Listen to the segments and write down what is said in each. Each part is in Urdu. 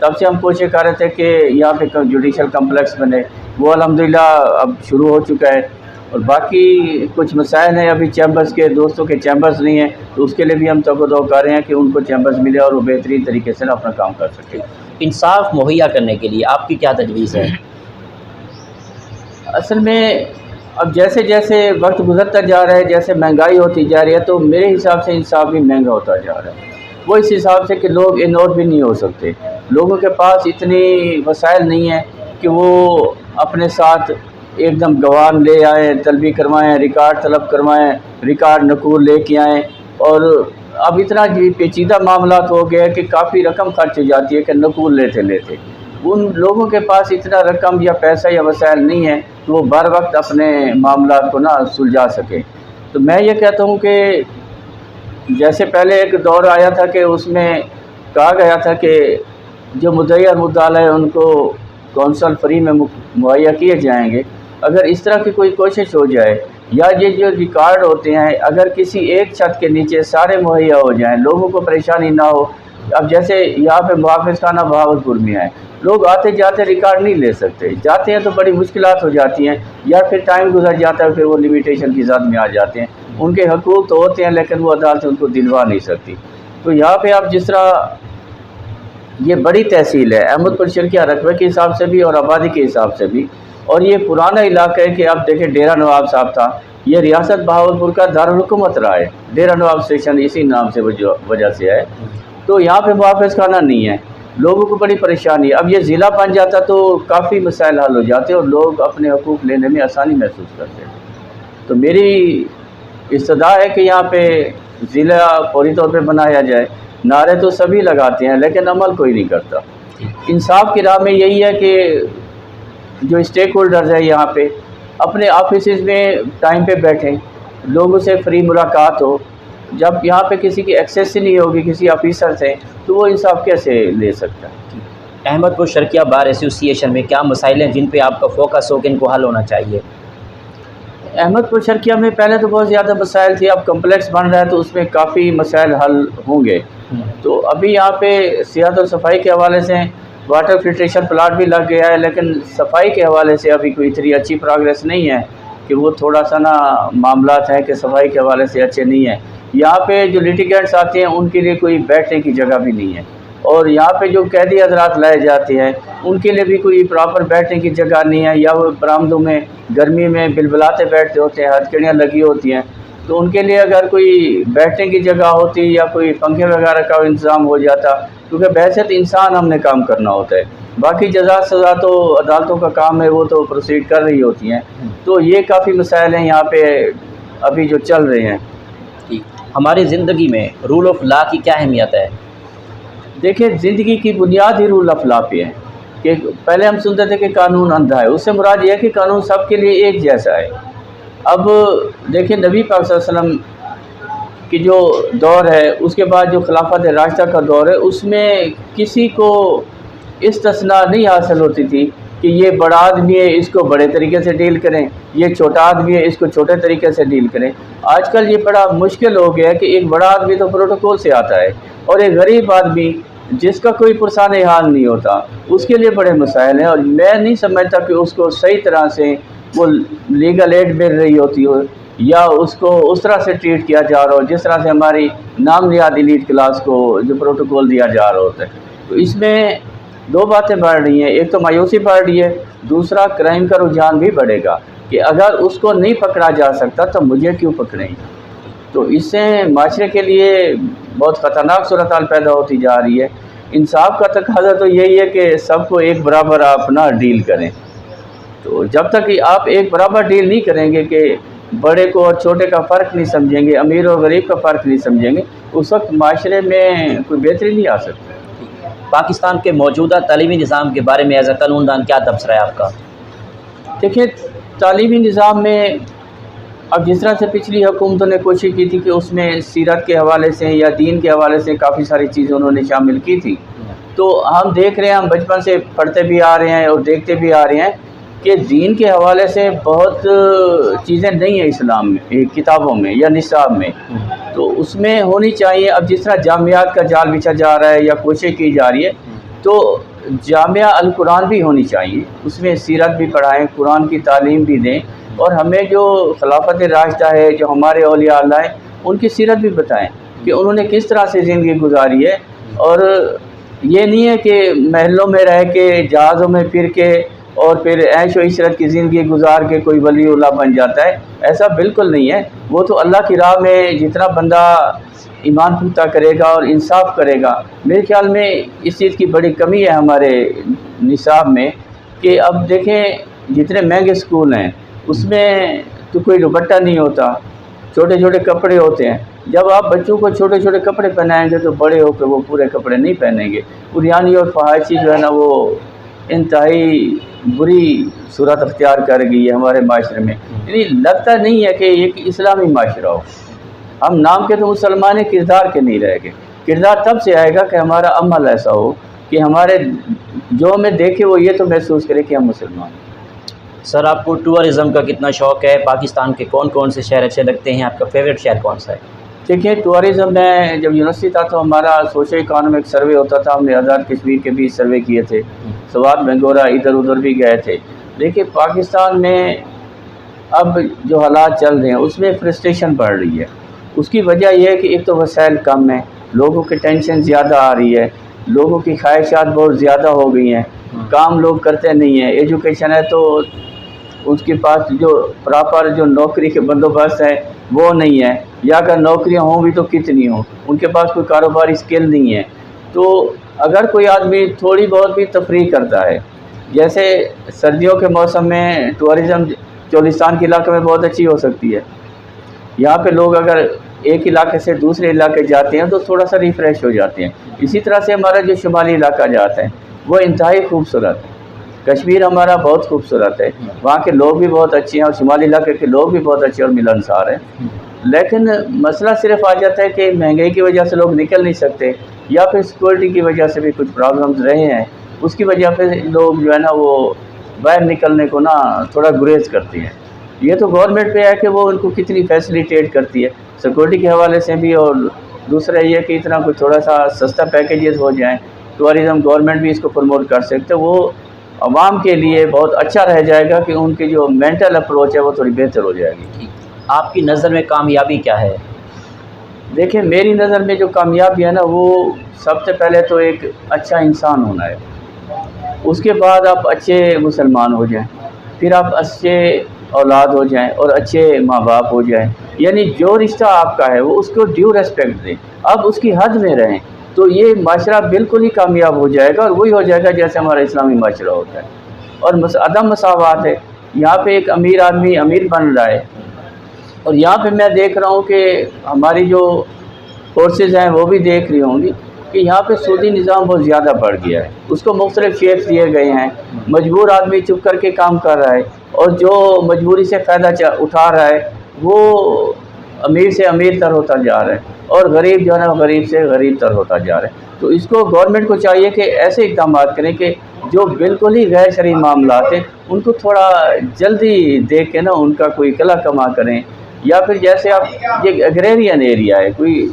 تب سے ہم کوشش کر رہے تھے کہ یہاں پہ جوڈیشل کمپلیکس بنے، وہ الحمدللہ اب شروع ہو چکا ہے، اور باقی کچھ مسائل ہیں ابھی چیمبرز کے، دوستوں کے چیمبرز نہیں ہیں، تو اس کے لیے بھی ہم توقع کر رہے ہیں کہ ان کو چیمبرز ملے اور وہ بہترین طریقے سے اپنا کام کر سکیں۔ انصاف مہیا کرنے کے لیے آپ کی کیا تجویز ہے؟ اصل میں اب جیسے جیسے وقت گزرتا جا رہا ہے، جیسے مہنگائی ہوتی جا رہی ہے، تو میرے حساب سے انصاف بھی مہنگا ہوتا جا رہا ہے، وہ اس حساب سے کہ لوگ انور بھی نہیں ہو سکتے، لوگوں کے پاس اتنی وسائل نہیں ہیں کہ وہ اپنے ساتھ ایک دم گواہ لے آئیں، طلبی کروائیں، ریکارڈ طلب کروائیں، ریکارڈ نقول لے کے آئیں، اور اب اتنا پیچیدہ معاملات ہو گیا کہ کافی رقم خرچ ہو جاتی ہے کہ نقول لیتے ان لوگوں کے پاس اتنا رقم یا پیسہ یا وسائل نہیں ہے کہ وہ بر وقت اپنے معاملات کو سلجھا سکے۔ تو میں یہ کہتا ہوں کہ جیسے پہلے ایک دور آیا تھا کہ اس میں کہا گیا تھا کہ جو مدعی اور مدعا علیہ ان کو کونسل فری میں مہیا کیے جائیں گے، اگر اس طرح کی کوئی کوشش ہو جائے، یا یہ جو ریکارڈ ہوتے ہیں اگر کسی ایک چھت کے نیچے سارے مہیا ہو جائیں، لوگوں کو پریشانی نہ ہو۔ اب جیسے یہاں پہ محافظ خانہ بہاولپور میں ہے، لوگ آتے جاتے ریکارڈ نہیں لے سکتے، جاتے ہیں تو بڑی مشکلات ہو جاتی ہیں، یا پھر ٹائم گزر جاتا ہے، پھر وہ لمیٹیشن کی ذات میں آ جاتے ہیں، ان کے حقوق تو ہوتے ہیں لیکن وہ عدالتیں ان کو دلوا نہیں سکتی۔ تو یہاں پہ آپ جس طرح یہ بڑی تحصیل ہے احمد پور شرکیہ رقبے کے حساب سے بھی اور آبادی کے حساب سے بھی، اور یہ پرانا علاقہ ہے کہ آپ دیکھیں ڈیرہ نواب صاحب تھا، یہ ریاست بہاولپور کا دارالحکومت رہا ہے، ڈیرہ نواب اسٹیشن اسی نام سے وجہ سے ہے، تو یہاں پہ محافظ خانہ نہیں ہے، لوگوں کو بڑی پریشانی ہے۔ اب یہ ضلع بن جاتا تو کافی مسائل حل ہو جاتے اور لوگ اپنے حقوق لینے میں آسانی محسوس کرتے ہیں۔ تو میری استدعا ہے کہ یہاں پہ ضلع فوری طور پہ بنایا جائے، نعرے تو سبھی لگاتے ہیں لیکن عمل کوئی نہیں کرتا۔ انصاف کی راہ میں یہی ہے کہ جو اسٹیک ہولڈرز ہیں یہاں پہ اپنے آفیسز میں ٹائم پہ بیٹھیں، لوگوں سے فری ملاقات ہو، جب یہاں پہ کسی کی ایکسیس ہی نہیں ہوگی کسی آفیسر سے تو وہ انصاف کیسے لے سکتا ہے؟ احمد پور شرکیہ بار ایسوسی ایشن میں کیا مسائل ہیں جن پہ آپ کا فوکس ہو کہ ان کو حل ہونا چاہیے؟ احمد پور شرکیہ میں پہلے تو بہت زیادہ مسائل تھے، اب کمپلیکس بن رہا ہے تو اس میں کافی مسائل حل ہوں گے۔ تو ابھی یہاں پہ صحت اور صفائی کے حوالے سے واٹر فلٹریشن پلانٹ بھی لگ گیا ہے، لیکن صفائی کے حوالے سے ابھی کوئی اتنی اچھی پروگریس نہیں ہے کہ وہ تھوڑا سا معاملات ہیں کہ صفائی کے حوالے سے اچھے نہیں ہیں۔ یہاں پہ جو لیٹیگینٹس آتے ہیں ان کے لیے کوئی بیٹھنے کی جگہ بھی نہیں ہے، اور یہاں پہ جو قیدی حضرات لائے جاتے ہیں ان کے لیے بھی کوئی پراپر بیٹھنے کی جگہ نہیں ہے، یا وہ برآمدوں میں گرمی میں بلبلاتے بیٹھتے ہوتے ہیں، ہتھکڑیاں لگی ہوتی ہیں، تو ان کے لیے اگر کوئی بیٹھنے کی جگہ ہوتی یا کوئی پنکھے وغیرہ کا انتظام ہو جاتا، کیونکہ بحیثیت انسان ہم نے کام کرنا ہوتا ہے، باقی جزا سزا تو عدالتوں کا کام ہے، وہ تو پروسیڈ کر رہی ہوتی ہیں۔ تو یہ کافی مسائل ہیں یہاں پہ ابھی جو چل رہے ہیں۔ ہماری زندگی میں رول آف لا کی کیا اہمیت ہے؟ دیکھیں، زندگی کی بنیاد ہی رول آف لا پہ ہے، کہ پہلے ہم سنتے تھے کہ قانون اندھا ہے، اس سے مراد یہ ہے کہ قانون سب کے لیے ایک جیسا ہے۔ اب دیکھیں نبی پاک صلی اللہ علیہ وسلم کی جو دور ہے، اس کے بعد جو خلافت راشدہ کا دور ہے، اس میں کسی کو استثناء نہیں حاصل ہوتی تھی کہ یہ بڑا آدمی ہے اس کو بڑے طریقے سے ڈیل کریں، یہ چھوٹا آدمی ہے اس کو چھوٹے طریقے سے ڈیل کریں۔ آج کل یہ بڑا مشکل ہو گیا ہے کہ ایک بڑا آدمی تو پروٹوکول سے آتا ہے، اور ایک غریب آدمی جس کا کوئی پرسان حال نہیں ہوتا اس کے لیے بڑے مسائل ہیں، اور میں نہیں سمجھتا کہ اس کو صحیح طرح سے وہ لیگل ایڈ مل رہی ہوتی ہو، یا اس کو اس طرح سے ٹریٹ کیا جا رہا ہو جس طرح سے ہماری نام نہاد ایلیٹ کلاس کو جو پروٹوکول دیا جا رہا ہوتا ہے۔ تو اس میں دو باتیں بڑھ رہی ہیں، ایک تو مایوسی بڑھ رہی ہے، دوسرا کرائم کا رجحان بھی بڑھے گا کہ اگر اس کو نہیں پکڑا جا سکتا تو مجھے کیوں پکڑیں۔ تو اس سے معاشرے کے لیے بہت خطرناک صورتحال پیدا ہوتی جا رہی ہے۔ انصاف کا تقاضا تو یہی ہے کہ سب کو ایک برابر آپ ڈیل کریں۔ تو جب تک کہ آپ ایک برابر ڈیل نہیں کریں گے کہ بڑے کو اور چھوٹے کا فرق نہیں سمجھیں گے، امیر اور غریب کا فرق نہیں سمجھیں گے، اس وقت معاشرے میں کوئی بہتری نہیں آ سکتی۔ پاکستان کے موجودہ تعلیمی نظام کے بارے میں ایز اے قانون دان کیا تبصرہ ہے آپ کا؟ دیکھیں، تعلیمی نظام میں اب جس طرح سے پچھلی حکومتوں نے کوشش کی تھی کہ اس میں سیرت کے حوالے سے یا دین کے حوالے سے کافی ساری چیزیں انہوں نے شامل کی تھی، تو ہم دیکھ رہے ہیں، ہم بچپن سے پڑھتے بھی آ رہے ہیں اور دیکھتے بھی آ رہے ہیں کہ دین کے حوالے سے بہت چیزیں نہیں ہیں اسلام میں، کتابوں میں یا نصاب میں، تو اس میں ہونی چاہیے۔ اب جس طرح جامعات کا جال بچھا جا رہا ہے یا کوشش کی جا رہی ہے، تو جامعہ القرآن بھی ہونی چاہیے، اس میں سیرت بھی پڑھائیں، قرآن کی تعلیم بھی دیں، اور ہمیں جو خلافت راشدہ ہے، جو ہمارے اولیاء اللہ ہیں، ان کی سیرت بھی بتائیں کہ انہوں نے کس طرح سے زندگی گزاری ہے۔ اور یہ نہیں ہے کہ محلوں میں رہ کے، جہازوں میں پھر کے اور پھر عیش و عشرت کی زندگی گزار کے کوئی ولی اللہ بن جاتا ہے، ایسا بالکل نہیں ہے۔ وہ تو اللہ کی راہ میں جتنا بندہ ایمان پختہ کرے گا اور انصاف کرے گا، میرے خیال میں اس چیز کی بڑی کمی ہے ہمارے نصاب میں، کہ اب دیکھیں جتنے مہنگے اسکول ہیں اس میں تو کوئی دوپٹہ نہیں ہوتا، چھوٹے چھوٹے کپڑے ہوتے ہیں۔ جب آپ بچوں کو چھوٹے چھوٹے کپڑے پہنائیں گے تو بڑے ہو کے وہ پورے کپڑے نہیں پہنیں گے۔ عریانی اور فحاشی جو ہے نا وہ انتہائی بری صورت اختیار کر گئی ہے ہمارے معاشرے میں۔ یعنی لگتا نہیں ہے کہ ایک اسلامی معاشرہ ہو۔ ہم نام کے تو مسلمان ہیں، کردار کے نہیں رہ گئے۔ کردار تب سے آئے گا کہ ہمارا عمل ایسا ہو کہ ہمارے جو ہمیں دیکھے وہ یہ تو محسوس کرے کہ ہم مسلمان ہیں۔ سر آپ کو ٹورزم کا کتنا شوق ہے؟ پاکستان کے کون کون سے شہر اچھے لگتے ہیں؟ آپ کا فیوریٹ شہر کون سا ہے؟ دیکھیے ٹورزم میں جب یونیورسٹی تھا تو ہمارا سوشل اکانومک سروے ہوتا تھا، ہم نے آزاد کشمیر کے بھی سروے کیے تھے، سوات بنگورہ ادھر ادھر بھی گئے تھے۔ دیکھیے پاکستان میں اب جو حالات چل رہے ہیں اس میں فرسٹریشن بڑھ رہی ہے۔ اس کی وجہ یہ ہے کہ ایک تو وسائل کم ہیں، لوگوں کی ٹینشن زیادہ آ رہی ہے، لوگوں کی خواہشات بہت زیادہ ہو گئی ہیں، کام لوگ کرتے نہیں ہیں۔ ایجوکیشن ہے تو اس کے پاس جو پراپر جو نوکری کے بندوبست ہے وہ نہیں ہے، یا اگر نوکریاں ہوں بھی تو کتنی ہوں، ان کے پاس کوئی کاروباری اسکل نہیں ہے۔ تو اگر کوئی آدمی تھوڑی بہت بھی تفریح کرتا ہے، جیسے سردیوں کے موسم میں ٹورزم چولستان کے علاقے میں بہت اچھی ہو سکتی ہے۔ یہاں پہ لوگ اگر ایک علاقے سے دوسرے علاقے جاتے ہیں تو تھوڑا سا ریفریش ہو جاتے ہیں۔ اسی طرح سے ہمارا جو شمالی علاقہ جاتا ہے وہ انتہائی خوبصورت ہے۔ کشمیر ہمارا بہت خوبصورت ہے، وہاں کے لوگ بھی بہت اچھے ہیں اور شمالی علاقے کے لوگ بھی بہت اچھے اور ملنسار ہیں۔ لیکن مسئلہ صرف آ جاتا ہے کہ مہنگائی کی وجہ سے لوگ نکل نہیں سکتے، یا پھر سیکورٹی کی وجہ سے بھی کچھ پرابلمز رہے ہیں، اس کی وجہ پہ لوگ جو ہے نا وہ باہر نکلنے کو نا تھوڑا گریز کرتے ہیں۔ یہ تو گورنمنٹ پہ ہے کہ وہ ان کو کتنی فیسیلیٹیٹ کرتی ہے سیکورٹی کے حوالے سے بھی، اور دوسرا یہ کہ اتنا کوئی تھوڑا سا سستا پیکیجز ہو جائیں، ٹورزم گورنمنٹ بھی اس کو پروموٹ کر سکتے، وہ عوام کے لیے بہت اچھا رہ جائے گا کہ ان کی جو مینٹل اپروچ ہے وہ تھوڑی بہتر ہو جائے گی۔ آپ کی نظر میں کامیابی کیا ہے؟ دیکھیں میری نظر میں جو کامیابی ہے نا وہ سب سے پہلے تو ایک اچھا انسان ہونا ہے، اس کے بعد آپ اچھے مسلمان ہو جائیں، پھر آپ اچھے اولاد ہو جائیں اور اچھے ماں باپ ہو جائیں، یعنی جو رشتہ آپ کا ہے وہ اس کو ڈیو ریسپیکٹ دیں، آپ اس کی حد میں رہیں، تو یہ معاشرہ بالکل ہی کامیاب ہو جائے گا، اور وہی ہو جائے گا جیسے ہمارا اسلامی معاشرہ ہوتا ہے۔ اور عدم مساوات ہے، یہاں پہ ایک امیر آدمی امیر بن رہا ہے، اور یہاں پہ میں دیکھ رہا ہوں کہ ہماری جو فورسز ہیں وہ بھی دیکھ رہی ہوں گی کہ یہاں پہ سودی نظام بہت زیادہ بڑھ گیا ہے، اس کو مختلف شیپس دیے گئے ہیں، مجبور آدمی چپ کر کے کام کر رہا ہے، اور جو مجبوری سے فائدہ اٹھا رہا ہے وہ امیر سے امیر تر ہوتا جا رہا ہے، اور غریب جو ہے نا غریب سے غریب تر ہوتا جا رہا ہے۔ تو اس کو گورنمنٹ کو چاہیے کہ ایسے اقدامات کریں کہ جو بالکل ہی غیر شرعی معاملات ہیں ان کو تھوڑا جلدی دیکھ کے نا ان کا کوئی کلا کما کریں، یا پھر جیسے آپ یہ ایگریرین ایریا ہے، کوئی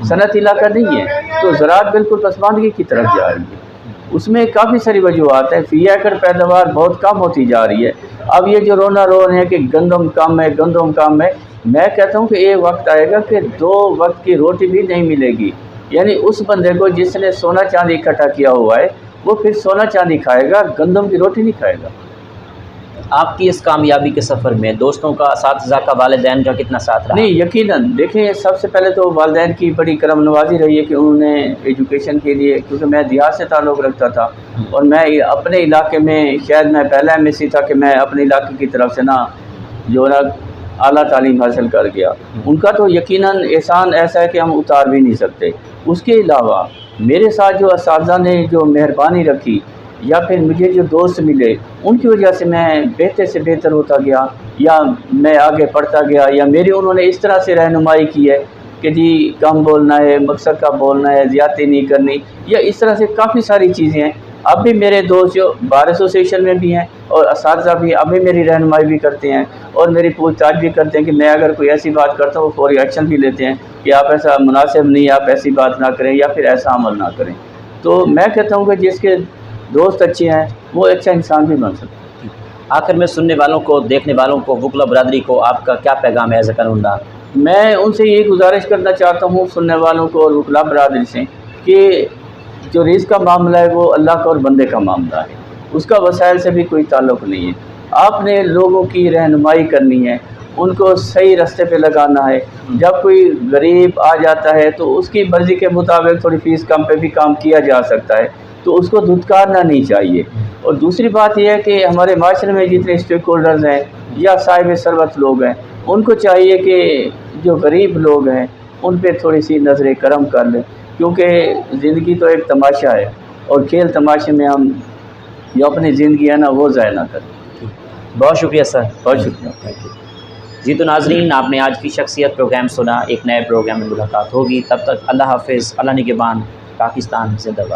صنعتی علاقہ نہیں ہے، تو زراعت بالکل پسماندگی کی طرف جا رہی ہے، اس میں کافی ساری وجوہات ہیں، فی ایکڑ پیداوار بہت کم ہوتی جا رہی ہے۔ اب یہ جو رونا رو رہے ہیں کہ گندم کم ہے، گندم کم ہے، میں کہتا ہوں کہ ایک وقت آئے گا کہ 2 وقت کی روٹی بھی نہیں ملے گی، یعنی اس بندے کو جس نے سونا چاندی اکٹھا کیا ہوا ہے وہ پھر سونا چاندی کھائے گا، گندم کی روٹی نہیں کھائے گا۔ آپ کی اس کامیابی کے سفر میں دوستوں کا، اساتذہ کا، والدین کا کتنا ساتھ رہا؟ نہیں یقیناً، دیکھیں سب سے پہلے تو والدین کی بڑی کرم نوازی رہی ہے کہ انہوں نے ایجوکیشن کے لیے، کیونکہ میں دیہات سے تعلق رکھتا تھا اور میں اپنے علاقے میں شاید میں پہلا MSc تھا کہ میں اپنے علاقے کی طرف سے نا جو نا اعلیٰ تعلیم حاصل کر گیا، ان کا تو یقیناً احسان ایسا ہے کہ ہم اتار بھی نہیں سکتے۔ اس کے علاوہ میرے ساتھ جو اساتذہ نے جو مہربانی رکھی، یا پھر مجھے جو دوست ملے، ان کی وجہ سے میں بہتر سے بہتر ہوتا گیا، یا میں آگے پڑھتا گیا، یا میری انہوں نے اس طرح سے رہنمائی کی ہے کہ جی کم بولنا ہے، مقصد کا بولنا ہے، زیادتی نہیں کرنی، یا اس طرح سے کافی ساری چیزیں ہیں۔ اب بھی میرے دوست جو بار ایسوسیشن میں بھی ہیں اور اساتذہ بھی اب بھی میری رہنمائی بھی کرتے ہیں، اور میری پوچھ تاچھ بھی کرتے ہیں کہ میں اگر کوئی ایسی بات کرتا ہوں وہ فوری ایکشن بھی لیتے ہیں کہ آپ ایسا مناسب نہیں، آپ ایسی بات نہ کریں یا پھر ایسا عمل نہ کریں۔ تو میں کہتا ہوں کہ جس کے دوست اچھے ہیں وہ اچھا انسان بھی بن سکتا ہے۔ آخر میں سننے والوں کو، دیکھنے والوں کو، وکلا برادری کو آپ کا کیا پیغام ہے ایز اے قانون دان؟ میں ان سے یہ گزارش کرنا چاہتا ہوں سننے والوں کو اور وکلا برادری سے کہ جو رزق کا معاملہ ہے وہ اللہ کا اور بندے کا معاملہ ہے، اس کا وسائل سے بھی کوئی تعلق نہیں ہے۔ آپ نے لوگوں کی رہنمائی کرنی ہے، ان کو صحیح راستے پہ لگانا ہے۔ جب کوئی غریب آ جاتا ہے تو اس کی مرضی کے مطابق تھوڑی فیس کم پہ بھی کام کیا جا سکتا ہے، تو اس کو دھتکارنا نہیں چاہیے۔ اور دوسری بات یہ ہے کہ ہمارے معاشرے میں جتنے اسٹیک ہولڈرز ہیں یا صاحب ثروت لوگ ہیں، ان کو چاہیے کہ جو غریب لوگ ہیں ان پہ تھوڑی سی نظر کرم کر لیں، کیونکہ زندگی تو ایک تماشا ہے، اور کھیل تماشے میں ہم جو اپنی زندگی ہے نا وہ ضائع نہ کریں۔ بہت شکریہ سر، بہت شکریہ۔ جی تو ناظرین، آپ نے آج کی شخصیت پروگرام سنا، ایک نئے پروگرام میں ملاقات ہوگی، تب تک اللہ حافظ، اللہ نگہبان، پاکستان زندہ باد۔